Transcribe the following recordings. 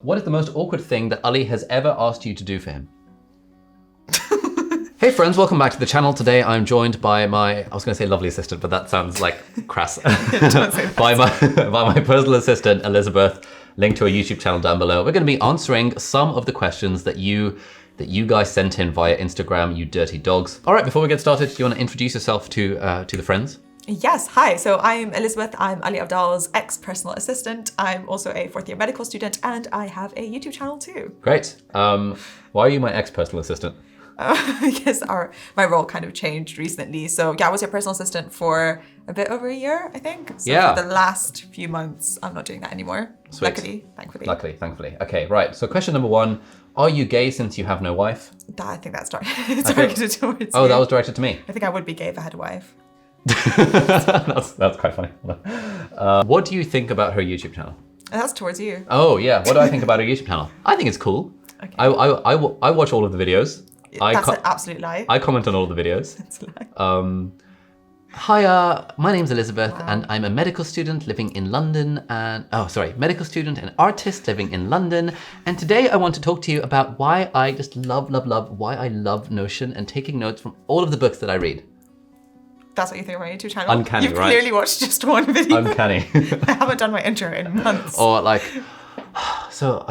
What is the most awkward thing that Ali has ever asked you to do for him? Hey friends, welcome back to the channel. Today I'm joined by my, I was going to say lovely assistant, but that sounds like crass. by my personal assistant, Elizabeth, link to her YouTube channel down below. We're going to be answering some of the questions that you guys sent in via Instagram, you dirty dogs. All right, before we get started, do you want to introduce yourself to the friends? Yes, hi. So I'm Elizabeth. I'm Ali Abdaal's ex-personal assistant. I'm also a fourth year medical student and I have a YouTube channel too. Great. Why are you my ex-personal assistant? Because my role kind of changed recently. So yeah, I was your personal assistant for a bit over a year, I think. So yeah. For the last few months, I'm not doing that anymore. Sweet. Luckily, thankfully. Okay, right. So question number one, are you gay since you have no wife? I think that's targeted towards you. Oh, that was directed to me. I think I would be gay if I had a wife. that's quite funny. What do you think about her YouTube channel? That's towards you. Oh yeah, what do I think about her YouTube channel? I think it's cool. Okay. I watch all of the videos. That's an absolute lie. I comment on all the videos. That's a lie. Hi, my name's Elizabeth and I'm a medical student living in London medical student and artist living in London. And today I want to talk to you about why I just love Notion and taking notes from all of the books that I read. That's what you think of my YouTube channel? Uncanny, You've right? clearly watched just one video. Uncanny. I haven't done my intro in months. Or like, so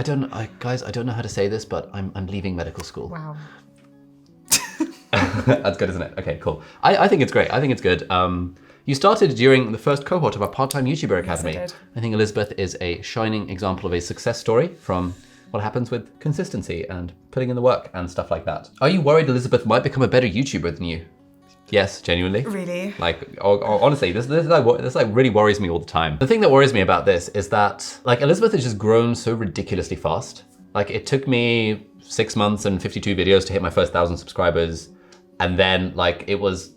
guys, I don't know how to say this, but I'm leaving medical school. Wow. That's good, isn't it? Okay, cool. I think it's great. I think it's good. You started during the first cohort of our part-time YouTuber Academy. Yes, I did. I think Elizabeth is a shining example of a success story from what happens with consistency and putting in the work and stuff like that. Are you worried Elizabeth might become a better YouTuber than you? Yes, genuinely. Really? Like, honestly, this really worries me all the time. The thing that worries me about this is that, like, Elizabeth has just grown so ridiculously fast. Like, it took me 6 months and 52 videos to hit my first 1,000 subscribers. And then, like, it was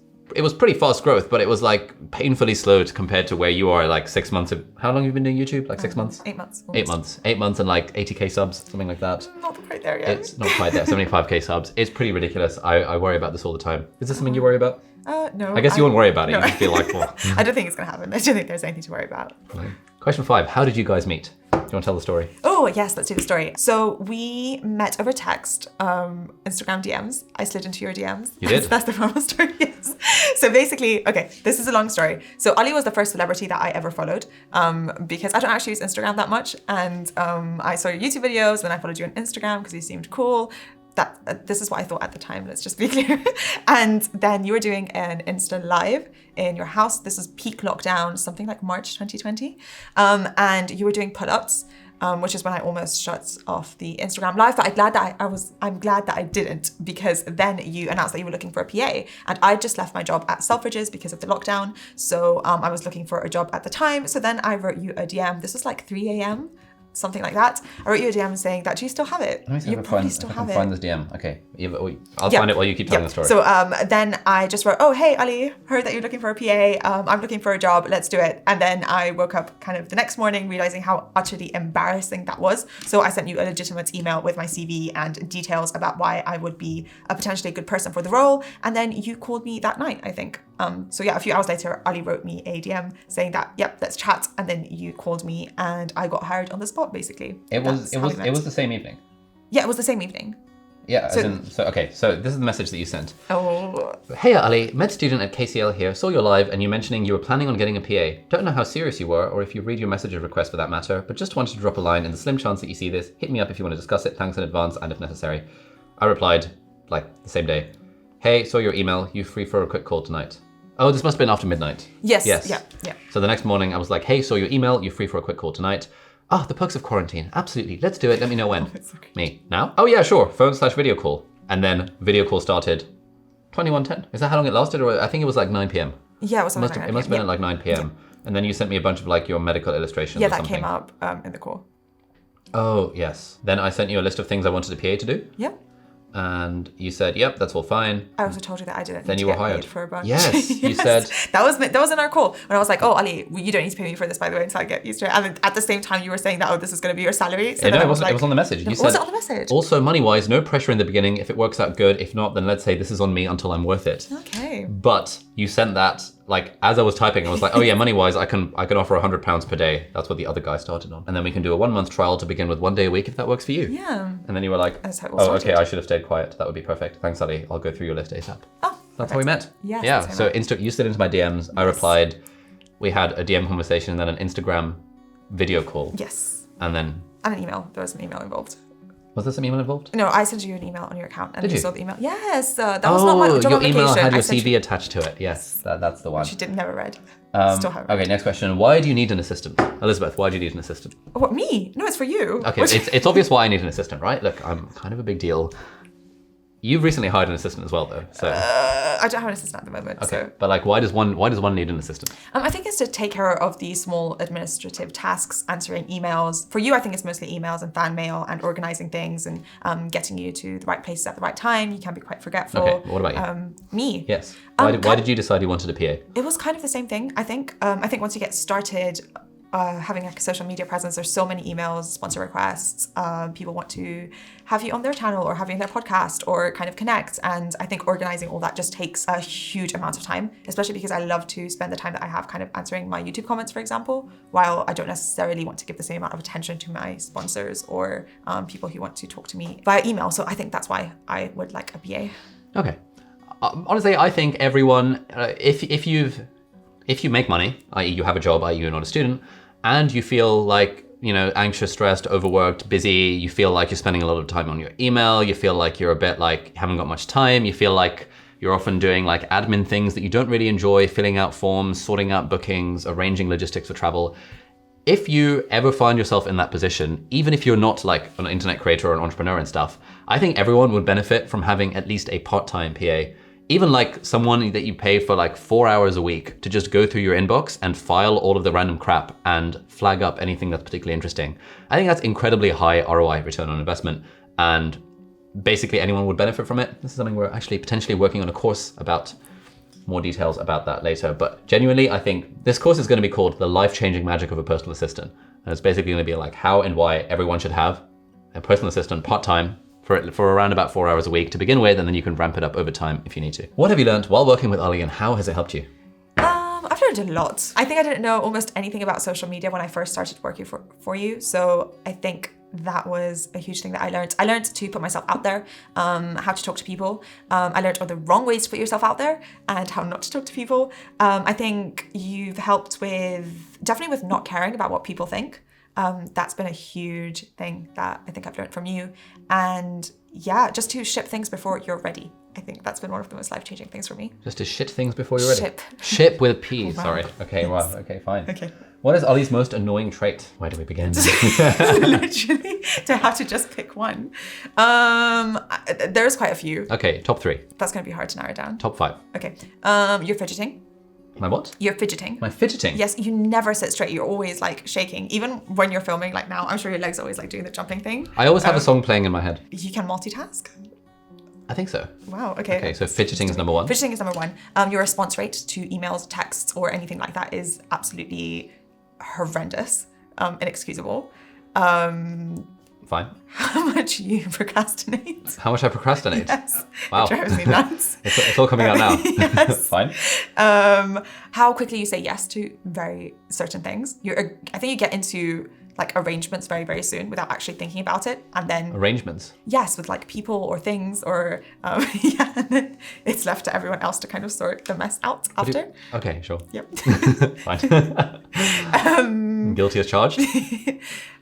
pretty fast growth, but it was like painfully slow compared to where you are, like 6 months of, how long have you been doing YouTube? Like 6 months? 8 months. Almost. 8 months. 8 months and like 80K subs, something like that. Not quite there yet. It's not quite there, 75K subs. It's pretty ridiculous. I worry about this all the time. Is this something you worry about? No. I guess you won't worry about it. No. You just feel like, well. I don't think it's gonna happen. I don't think there's anything to worry about. Right. Question 5, how did you guys meet? Do you want to tell the story? Oh yes, let's do the story. So we met over text, Instagram DMs. I slid into your DMs. You did? That's the formal story, yes. So basically, okay, this is a long story. So Ali was the first celebrity that I ever followed because I don't actually use Instagram that much. And I saw your YouTube videos, then I followed you on Instagram because you seemed cool. This is what I thought at the time, let's just be clear. And then you were doing an Insta live in your house. This was peak lockdown, something like March 2020. And you were doing pull-ups, which is when I almost shut off the Instagram live. But I'm glad that I didn't, because then you announced that you were looking for a PA. And I just left my job at Selfridges because of the lockdown. So I was looking for a job at the time. So then I wrote you a DM. This was like 3 a.m. something like that. I wrote you a DM saying that, do you still have it? You probably still have it. Find this DM. Okay, I'll find it while you keep telling the story. So then I just wrote, oh, hey, Ali, heard that you're looking for a PA. I'm looking for a job, let's do it. And then I woke up kind of the next morning realizing how utterly embarrassing that was. So I sent you a legitimate email with my CV and details about why I would be a potentially good person for the role. And then you called me that night, I think. So yeah, a few hours later, Ali wrote me a DM saying that, yep, let's chat. And then you called me and I got hired on the spot, basically. It was the same evening. Yeah, it was the same evening. Yeah, so this is the message that you sent. Oh. Hey Ali, med student at KCL here, saw your live and you mentioning you were planning on getting a PA. Don't know how serious you were or if you read your message or request for that matter, but just wanted to drop a line in the slim chance that you see this. Hit me up if you want to discuss it. Thanks in advance and if necessary. I replied, like the same day, hey, saw your email. You free for a quick call tonight? Oh, this must have been after midnight. Yes. Yeah. So the next morning I was like, hey, saw your email. You free for a quick call tonight? Ah, the perks of quarantine. Absolutely. Let's do it. Let me know when. Me. Now? Oh yeah, sure. Phone/video call. And then video call started 21:10. Is that how long it lasted? Or I think it was like 9 p.m. Yeah, it was something It must have been at like 9 p.m. Yeah. And then you sent me a bunch of like your medical illustrations or something. Yeah, that came up in the call. Oh, yes. Then I sent you a list of things I wanted a PA to do. Yeah. And you said, yep, that's all fine. I also told you that I didn't then need you to were get hired paid for a bunch. Yes, you said. That was in our call when I was like, oh, Ali, you don't need to pay me for this, by the way, until I get used to it. And then at the same time, you were saying that, oh, this is going to be your salary. So no, it was on the message. You said, was it on the message? Also, money-wise, no pressure in the beginning. If it works out good, if not, then let's say this is on me until I'm worth it. Okay. But you sent that, like, as I was typing, I was like, oh yeah, money-wise, I can offer £100 per day. That's what the other guy started on. And then we can do a 1-month trial to begin with 1 day a week if that works for you. Yeah. And then you were like, That's how it all oh, started. okay, I should have stayed quiet. That would be perfect. Thanks, Ali. I'll go through your list ASAP. Oh, That's how we met. Yes, Yeah. that's how we So you slid into my DMs. I replied. We had a DM conversation, and then an Instagram video call. Yes. And then, And an email. There was an email involved. was there some email involved? No, I sent you an email on your account, and Did you you? saw the email. Yes, that was not my job your application. email had I your sent CV attached to it. Yes, that's the one. She never read. Still haven't. Okay, next question. Why do you need an assistant? Elizabeth, why do you need an assistant? What, me? No, it's for you. Okay, it's obvious why I need an assistant, right? Look, I'm kind of a big deal. You've recently hired an assistant as well, though. So I don't have an assistant at the moment. okay, So. but like, why does one need an assistant? I think it's to take care of these small administrative tasks, answering emails. For you, I think it's mostly emails and fan mail and organizing things and getting you to the right places at the right time. You can be quite forgetful. Okay, what about you? Me? Yes. Why did you decide you wanted a PA? It was kind of the same thing, I think. I think once you get started, having like a social media presence, there's so many emails, sponsor requests. People want to have you on their channel or have you in their podcast or kind of connect. And I think organizing all that just takes a huge amount of time, especially because I love to spend the time that I have kind of answering my YouTube comments, for example, while I don't necessarily want to give the same amount of attention to my sponsors or people who want to talk to me via email. So I think that's why I would like a PA. Okay. Honestly, I think everyone, if you make money, i.e. you have a job, i.e. you're not a student, and you feel like, anxious, stressed, overworked, busy, you feel like you're spending a lot of time on your email, you feel like you're a bit like haven't got much time, you feel like you're often doing like admin things that you don't really enjoy, filling out forms, sorting out bookings, arranging logistics for travel. If you ever find yourself in that position, even if you're not like an internet creator or an entrepreneur and stuff, I think everyone would benefit from having at least a part-time PA. Even like someone that you pay for like 4 hours a week to just go through your inbox and file all of the random crap and flag up anything that's particularly interesting. I think that's incredibly high ROI, return on investment, and basically anyone would benefit from it. This is something we're actually potentially working on a course about. More details about that later, but genuinely I think this course is going to be called The Life-Changing Magic of a Personal Assistant. And it's basically going to be like how and why everyone should have a personal assistant part-time for around about 4 hours a week to begin with, and then you can ramp it up over time if you need to. What have you learned while working with Ali, and how has it helped you? I've learned a lot. I think I didn't know almost anything about social media when I first started working for you. So I think that was a huge thing that I learned. I learned to put myself out there, how to talk to people. I learned all the wrong ways to put yourself out there and how not to talk to people. I think you've helped definitely with not caring about what people think. That's been a huge thing that I think I've learned from you. And yeah, just to ship things before you're ready. I think that's been one of the most life-changing things for me. Just to shit things before you're ready? Ship with a P, wow. Sorry. Okay, wow, okay, fine. Okay. What is Ali's most annoying trait? Where do we begin? Literally, to have to just pick one. There's quite a few. Okay, top 3. That's going to be hard to narrow down. Top 5. Okay. You're fidgeting. My what? You're fidgeting. My fidgeting? Yes, you never sit straight. You're always like shaking. Even when you're filming, like now, I'm sure your legs are always like doing the jumping thing. I always have a song playing in my head. You can multitask. I think so. Wow, okay. Okay, so fidgeting is number 1. Fidgeting is number 1. Your response rate to emails, texts, or anything like that is absolutely horrendous, inexcusable. Fine. How much you procrastinate. How much I procrastinate? Yes. Wow. It drives me nuts. It's all coming out now. Yes. Fine. How quickly you say yes to very certain things. I think you get into like arrangements very, very soon without actually thinking about it. And then Arrangements? Yes, with like people or things or yeah, and then it's left to everyone else to kind of sort the mess out after. Okay, sure. Yep. Fine. Guilty as charged?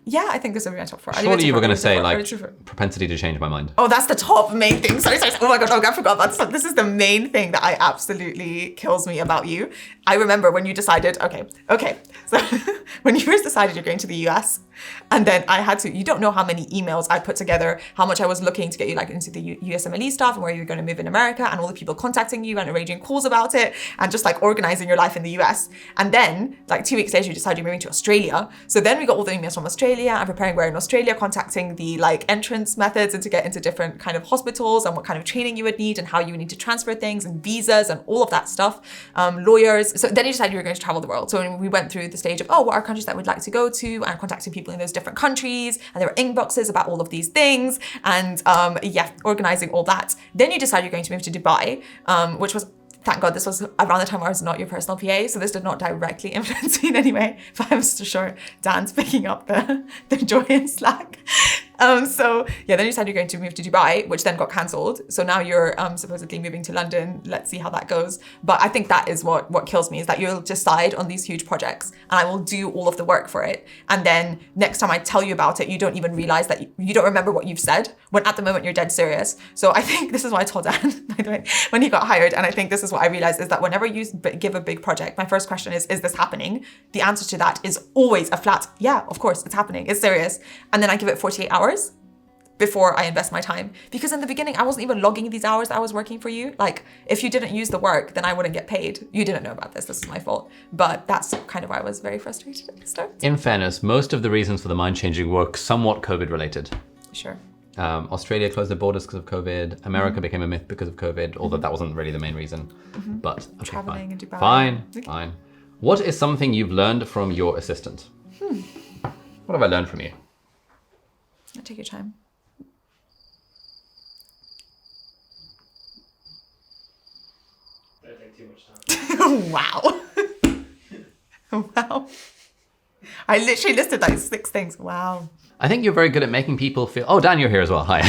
Yeah, I think this would be my top 4. Surely you were going to say like propensity to change my mind. Oh, that's the top main thing. Sorry. Oh my God, I forgot. This is the main thing that I absolutely kills me about you. I remember when you decided, okay. So when you first decided you're going to the US, and then I had to, you don't know how many emails I put together, how much I was looking to get you like into the USMLE stuff and where you're going to move in America and all the people contacting you and arranging calls about it and just like organizing your life in the US. And then like 2 weeks later, you decided you're moving to Australia. So then we got all the emails from Australia and preparing where in Australia, contacting the like entrance methods and to get into different kind of hospitals and what kind of training you would need and how you would need to transfer things and visas and all of that stuff, lawyers. So then you decided you were going to travel the world. So we went through the stage of, what are countries that we'd like to go to and contacting people in those different countries. And there were inboxes about all of these things and organizing all that. Then you decided you're going to move to Dubai, which was thank God this was around the time where I was not your personal PA, so this did not directly influence me in any way, but I'm so sure Dan's picking up the joy and slack. So yeah, then you said you're going to move to Dubai, which then got cancelled. So now you're supposedly moving to London. Let's see how that goes. But I think that is what kills me, is that you'll decide on these huge projects and I will do all of the work for it. And then next time I tell you about it, you don't even realize that you don't remember what you've said, when at the moment you're dead serious. So I think this is why I told Dan, by the way, when he got hired. And I think this is what I realized, is that whenever you give a big project, my first question is this happening? The answer to that is always a flat, yeah, of course, it's happening. It's serious. And then I give it 48 hours before I invest my time. Because in the beginning, I wasn't even logging these hours that I was working for you. Like, if you didn't use the work, then I wouldn't get paid. You didn't know about this. This is my fault. But that's kind of why I was very frustrated at the start. In fairness, most of the reasons for the mind-changing were somewhat COVID related. Sure. Australia closed their borders because of COVID. America became a myth because of COVID, although that wasn't really the main reason. But okay, Traveling in Dubai. Fine. What is something you've learned from your assistant? What have I learned from you? Take your time. Don't take too much time. Wow. Wow. I literally listed like 6 things. Wow. I think you're very good at making people feel... Oh, Dan, you're here as well. Hi.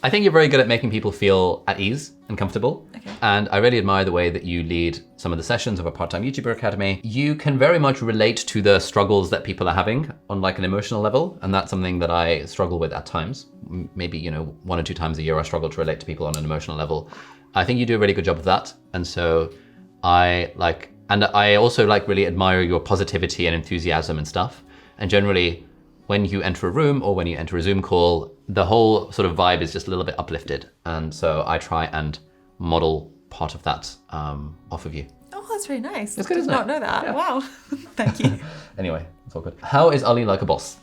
I think you're very good at making people feel at ease and comfortable. Okay. And I really admire the way that you lead some of the sessions of a part-time YouTuber Academy. You can very much relate to the struggles that people are having on like an emotional level. And that's something that I struggle with at times. Maybe, 1 or 2 times a year, I struggle to relate to people on an emotional level. I think you do a really good job of that. And so I also really admire your positivity and enthusiasm and stuff. And generally, when you enter a room or when you enter a Zoom call, the whole sort of vibe is just a little bit uplifted. And so I try and model part of that off of you. Oh, that's really nice. It's good, isn't it? I did not know that. Yeah. Wow. Thank you. Anyway, it's all good. How is Ali like a boss?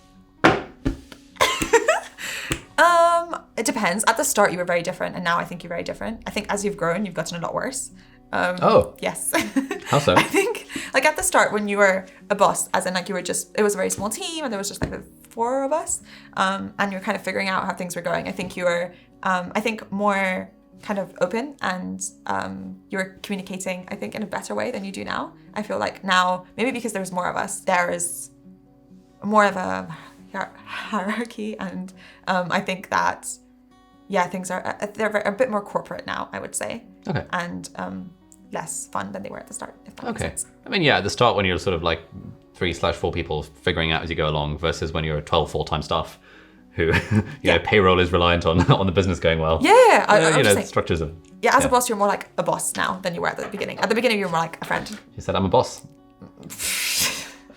It depends. At the start, you were very different, and now I think you're very different. I think as you've grown, you've gotten a lot worse. Oh. Yes. How so? I think like at the start when you were a boss, as in like you were just, it was a very small team and there was just like the 4 of us, and you're kind of figuring out how things were going. I think you were, I think more kind of open, and you were communicating, I think, in a better way than you do now. I feel like now, maybe because there's more of us, there is more of a hierarchy, and I think that, yeah, things are, they're a bit more corporate now, I would say. Okay. And less fun than they were at the start, if that makes sense. I mean, yeah, at the start when you're sort of like 3/4 people figuring out as you go along, versus when you're 12 full-time staff who, you know, payroll is reliant on the business going well. Yeah, you know, structures of... Yeah, as a boss, you're more like a boss now than you were at the beginning. At the beginning, you were more like a friend. You said, I'm a boss.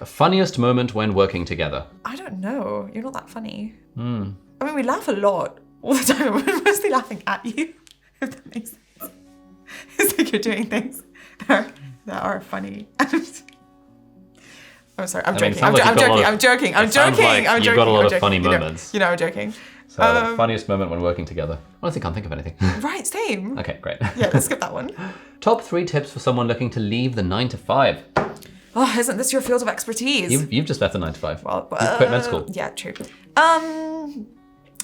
Funniest moment when working together? I don't know. You're not that funny. I mean, we laugh a lot all the time. We're mostly laughing at you, if that makes sense. It's like you're doing things that are funny. I'm sorry, I'm joking. I'm joking. You've got a lot of funny moments. You know, I'm joking. So, funniest moment when working together? Honestly, can't think of anything. Right, same. Okay, great. Yeah, let's skip that one. Top 3 tips for someone looking to leave the 9 to 5. Oh, isn't this your field of expertise? You've just left the 9 to 5. Well, you've quit med school. Yeah, true. I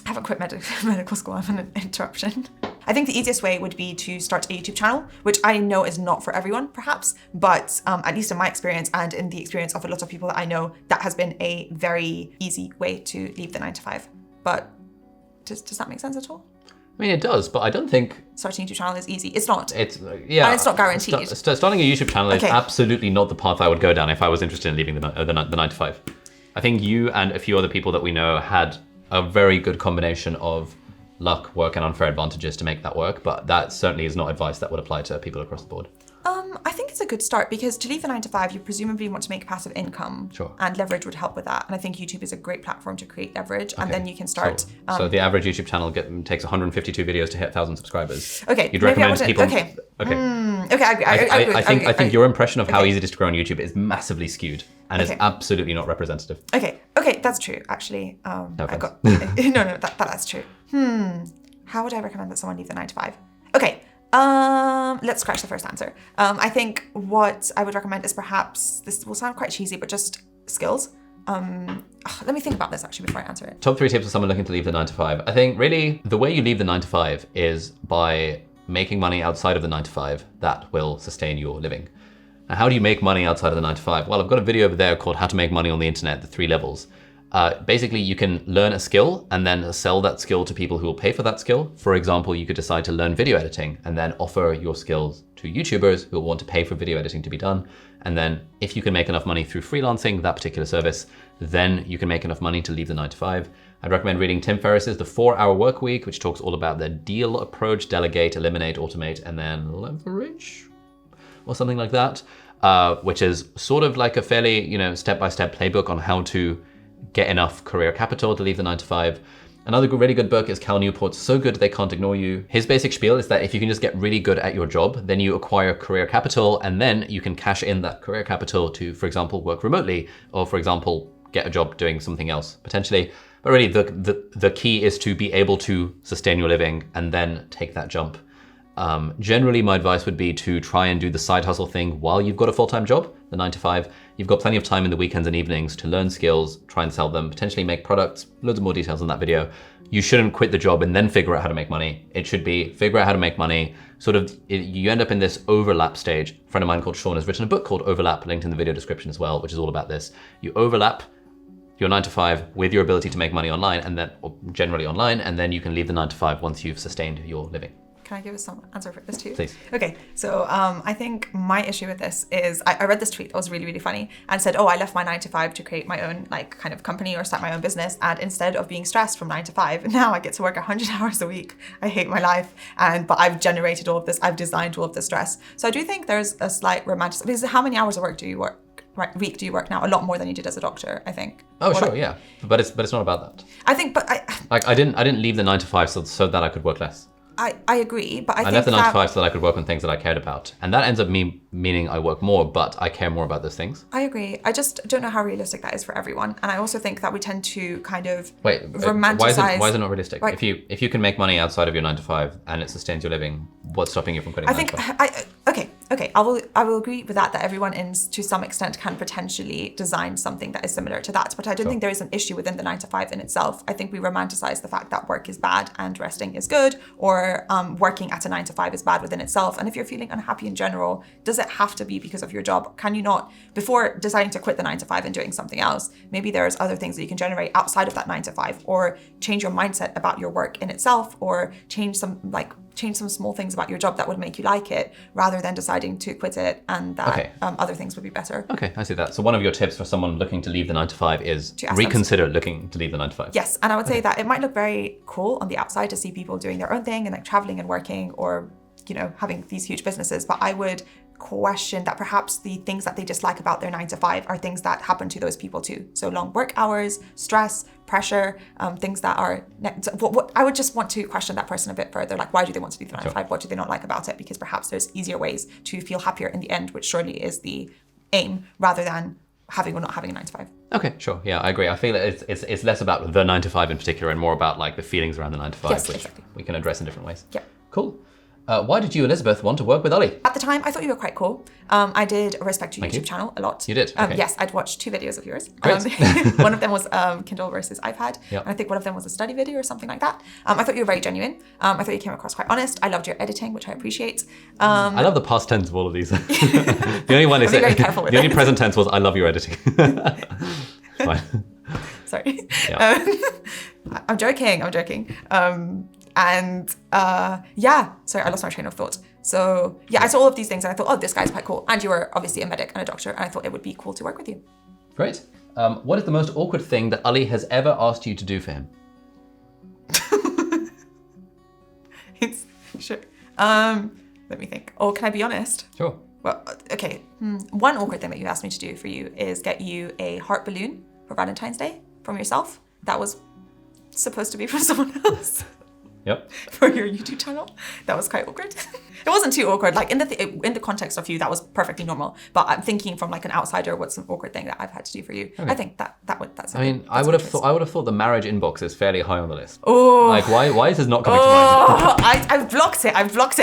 haven't quit medical school. I have an interruption. I think the easiest way would be to start a YouTube channel, which I know is not for everyone, perhaps, but at least in my experience and in the experience of a lot of people that I know, that has been a very easy way to leave the 9 to 5. But does that make sense at all? I mean, it does, but I don't think... Starting a YouTube channel is easy. It's not. And it's not guaranteed. Starting a YouTube channel is absolutely not the path I would go down if I was interested in leaving the 9 to 5. I think you and a few other people that we know had a very good combination of luck, work, and unfair advantages to make that work, but that certainly is not advice that would apply to people across the board. I think it's a good start, because to leave the 9 to 5, you presumably want to make passive income. Sure. And leverage would help with that. And I think YouTube is a great platform to create leverage. And then you can start. So the average YouTube channel takes 152 videos to hit 1,000 subscribers. Okay. You'd recommend people. Okay. Okay. Okay, I think your impression of how easy it is to grow on YouTube is massively skewed and is absolutely not representative. Okay, that's true. Actually, no, that's true. How would I recommend that someone leave the 9 to 5? Okay. Let's scratch the first answer. I think what I would recommend is perhaps, this will sound quite cheesy, but just skills. Let me think about this actually before I answer it. Top 3 tips for someone looking to leave the 9 to 5. I think really the way you leave the 9 to 5 is by making money outside of the 9 to 5 that will sustain your living. Now, how do you make money outside of the 9 to 5? Well, I've got a video over there called How to Make Money on the Internet, the 3 levels. Basically, you can learn a skill and then sell that skill to people who will pay for that skill. For example, you could decide to learn video editing and then offer your skills to YouTubers who will want to pay for video editing to be done. And then if you can make enough money through freelancing that particular service, then you can make enough money to leave the 9 to 5. I'd recommend reading Tim Ferriss's The 4-Hour Workweek, which talks all about the deal approach, delegate, eliminate, automate, and then leverage, or something like that, which is sort of like a fairly, step-by-step playbook on how to get enough career capital to leave the 9 to 5. Another really good book is Cal Newport's So Good They Can't Ignore You. His basic spiel is that if you can just get really good at your job, then you acquire career capital, and then you can cash in that career capital to, for example, work remotely, or for example, get a job doing something else potentially. But really the key is to be able to sustain your living and then take that jump. Generally, my advice would be to try and do the side hustle thing while you've got a full-time job, the 9 to 5. You've got plenty of time in the weekends and evenings to learn skills, try and sell them, potentially make products, loads of more details in that video. You shouldn't quit the job and then figure out how to make money. It should be figure out how to make money. You end up in this overlap stage. A friend of mine called Sean has written a book called Overlap, linked in the video description as well, which is all about this. You overlap your 9 to 5 with your ability to make money online, and then, or generally online, and then you can leave the 9 to 5 once you've sustained your living. Can I give us some answer for this too? Please. Okay, so I think my issue with this is I read this tweet that was really, really funny and said, oh, I left my 9 to 5 to create my own kind of company or start my own business. And instead of being stressed from 9 to 5, now I get to work 100 hours a week. I hate my life. But I've generated all of this. I've designed all of this stress. So I do think there's a slight romantic, because how many hours of work do you work? Week do you work now? A lot more than you did as a doctor, I think. Oh, sure, yeah. But it's not about that. I think, but I didn't leave the 9 to 5 so that I could work less. I agree, but I think left the 9 to 5 so that I could work on things that I cared about. And that ends up meaning I work more, but I care more about those things. I agree. I just don't know how realistic that is for everyone. And I also think that we tend to kind of romanticize. Why is it not realistic? Right. If you can make money outside of your 9 to 5 and it sustains your living, what's stopping you from quitting? Okay. I will agree with that everyone to some extent can potentially design something that is similar to that. But I don't think there is an issue within the 9 to 5 in itself. I think we romanticize the fact that work is bad and resting is good, or working at a 9 to 5 is bad within itself. And if you're feeling unhappy in general, does it have to be because of your job? Can you not, before deciding to quit the 9 to 5 and doing something else, maybe there's other things that you can generate outside of that 9 to 5, or change your mindset about your work in itself, or change some small things about your job that would make you like it, rather than deciding to quit it and that other things would be better. Okay, I see that. So one of your tips for someone looking to leave the 9 to 5 is to reconsider looking to leave the 9 to 5. Yes, and I would say that it might look very cool on the outside to see people doing their own thing and traveling and working, or having these huge businesses, but I would question that perhaps the things that they dislike about their 9 to 5 are things that happen to those people too. So long work hours, stress, pressure, things that are, what I would just want to question that person a bit further. Like, why do they want to do the 9 to 5? What do they not like about it? Because perhaps there's easier ways to feel happier in the end, which surely is the aim, rather than having or not having a 9 to 5. Okay, sure. Yeah, I agree. I feel that it's less about the 9 to 5 in particular and more about the feelings around the 9 to 5, which we can address in different ways. Yeah. Cool. Why did you, Elizabeth, want to work with Ali? At the time, I thought you were quite cool. I did respect your YouTube channel a lot. You did? Okay. Yes, I'd watched 2 videos of yours. Great. One of them was Kindle versus iPad. Yep. And I think one of them was a study video or something like that. I thought you were very genuine. I thought you came across quite honest. I loved your editing, which I appreciate. I love the past tense of all of these. The only one is the only present tense was I love your editing. Fine. Sorry. Yeah. I'm joking. Sorry, I lost my train of thought. So I saw all of these things and I thought, oh, this guy's quite cool. And you were obviously a medic and a doctor, and I thought it would be cool to work with you. Great. What is the most awkward thing that Ali has ever asked you to do for him? Sure. Let me think. Oh, can I be honest? Sure. Well, okay. One awkward thing that you asked me to do for you is get you a heart balloon for Valentine's Day from yourself. That was supposed to be from someone else. Yep. For your YouTube channel. That was quite awkward. It wasn't too awkward. Like in the context of you, that was perfectly normal. But I'm thinking from an outsider, what's an awkward thing that I've had to do for you? Okay. I think that's. I would have thought the marriage inbox is fairly high on the list. Oh. Like why is this not coming to mind? I've blocked it.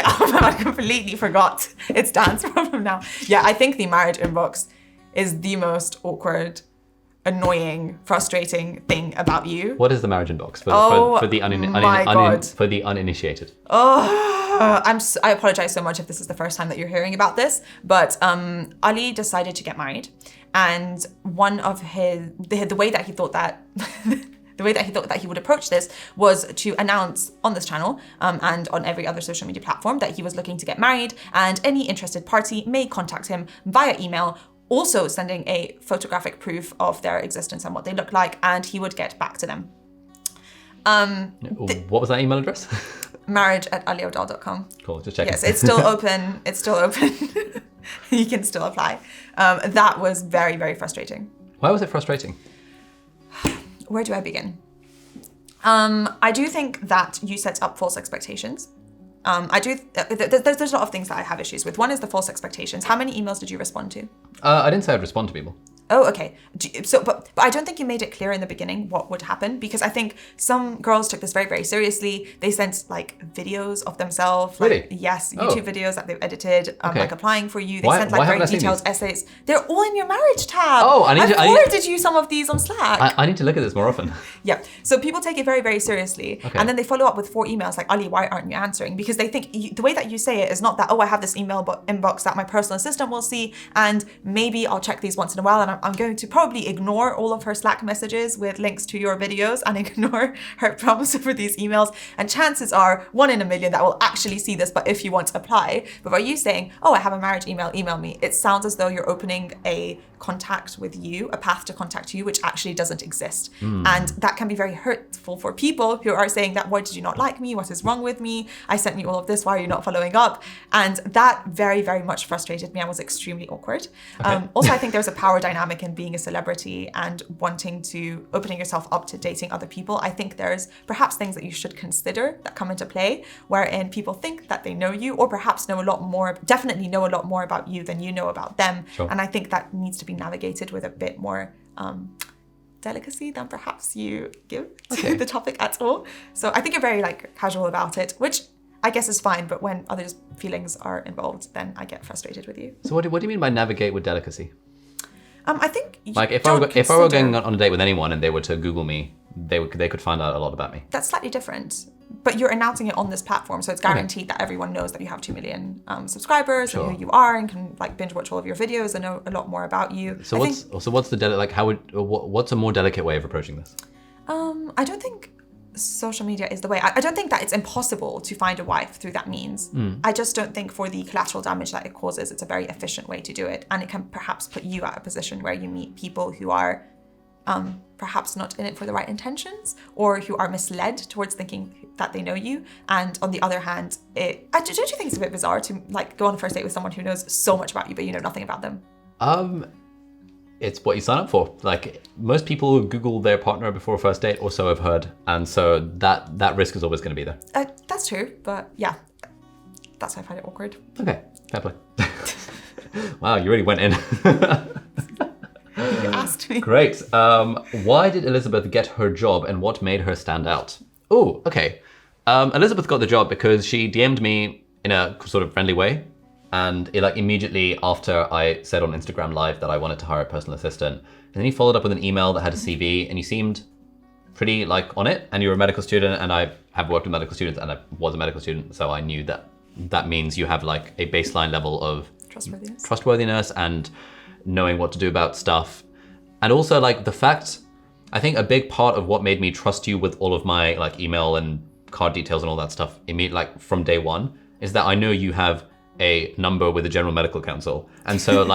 I completely forgot. It's Dan's problem now. Yeah, I think the marriage inbox is the most awkward, annoying, frustrating thing about you. What is the marriage inbox for the uninitiated? Oh, I apologize so much if this is the first time that you're hearing about this, but Ali decided to get married, and one of the way that he thought that the way that he thought that he would approach this was to announce on this channel and on every other social media platform that he was looking to get married, and any interested party may contact him via email, also sending a photographic proof of their existence and what they look like, and he would get back to them. What was that email address? marriage@aliabdaal.com. Cool, just checking. Yes, it's still open. It's still open. You can still apply. That was very, very frustrating. Why was it frustrating? Where do I begin? I do think that you set up false expectations. There's a lot of things that I have issues with. One is the false expectations. How many emails did you respond to? I didn't say I'd respond to people. Oh, okay. But I don't think you made it clear in the beginning what would happen, because I think some girls took this very, very seriously. They sent like videos of themselves. Really? Like, yes, YouTube videos that they've edited, like applying for you. They Why sent like very haven't I seen detailed these? essays. They're all in your marriage tab. Oh, I forwarded you some of these on Slack. I need to look at this more often. Yeah. So people take it very, very seriously. Okay. And then they follow up with 4 emails like, Ali, why aren't you answering? Because they think the way that you say it is not that, oh, I have this email inbox that my personal assistant will see, and maybe I'll check these once in a while, and I'm going to probably ignore all of her Slack messages with links to your videos and ignore her prompts for these emails. And chances are 1 in a million that will actually see this, but if you want to apply. But by you saying, oh, I have a marriage email, email me, it sounds as though you're opening a contact with you, a path to contact you, which actually doesn't exist. And that can be very hurtful for people who are saying that, why did you not like me? What is wrong with me? I sent you all of this. Why are you not following up? And that very, very much frustrated me. I was extremely awkward. Okay. Also, I think there's a power dynamic in being a celebrity and wanting to opening yourself up to dating other people. I think there's perhaps things that you should consider that come into play, wherein people think that they know you, or perhaps know a lot more, definitely know a lot more about you than you know about them. Sure. And I think that needs to be navigated with a bit more delicacy than perhaps you give to the topic at all. So I think you're very like casual about it, which I guess is fine, but when others' feelings are involved, then I get frustrated with you. So what do you mean by navigate with delicacy? I think Like if I were going on a date with anyone and they were to Google me, they could find out a lot about me. That's slightly different, but you're announcing it on this platform, so it's guaranteed that everyone knows that you have 2 million subscribers and who you are, and can like binge watch all of your videos and know a lot more about you. So what's a more delicate way of approaching this? I don't think social media is the way. I don't think that it's impossible to find a wife through that means. I just don't think for the collateral damage that it causes, it's a very efficient way to do it. And it can perhaps put you at a position where you meet people who are perhaps not in it for the right intentions, or who are misled towards thinking that they know you. And on the other hand, don't you think it's a bit bizarre to like go on a first date with someone who knows so much about you, but you know nothing about them? It's what you sign up for. Like most people who Google their partner before a first date, or so I've heard, and so that risk is always going to be there. That's true, but yeah, that's why I find it awkward. Okay, fair play. Wow, you really went in. You asked me. Great. Why did Elizabeth get her job, and what made her stand out? Oh, okay. Elizabeth got the job because she DM'd me in a sort of friendly way. And immediately after I said on Instagram Live that I wanted to hire a personal assistant, and then he followed up with an email that had a CV, and you seemed pretty on it, and you're a medical student, and I have worked with medical students, and I was a medical student, so I knew that means you have like a baseline level of trustworthiness and knowing what to do about stuff. And also the fact, I think a big part of what made me trust you with all of my email and card details and all that stuff from day one is that I know you have a number with the General Medical Council. And so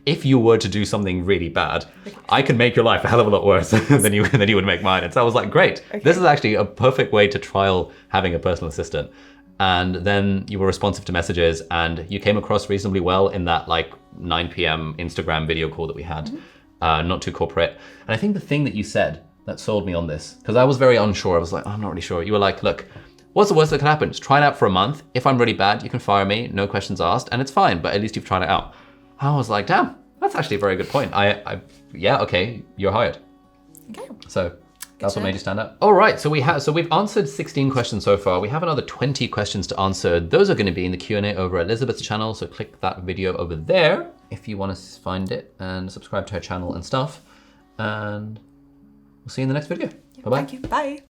if you were to do something really bad, I can make your life a hell of a lot worse than you would make mine. And so I was like, great, this is actually a perfect way to trial having a personal assistant. And then you were responsive to messages, and you came across reasonably well in that 9 p.m. Instagram video call that we had, not too corporate. And I think the thing that you said that sold me on this, because I was very unsure, I was like, I'm not really sure. You were like, look, what's the worst that could happen? Just try it out for a month. If I'm really bad, you can fire me, no questions asked, and it's fine, but at least you've tried it out. I was like, damn, that's actually a very good point. Yeah, okay, you're hired. Okay. So that's what made you stand out. All right, so we've answered 16 questions so far. We have another 20 questions to answer. Those are going to be in the Q&A over Elizabeth's channel, so click that video over there if you want to find it and subscribe to her channel and stuff. And we'll see you in the next video. Bye-bye. Thank you. Bye.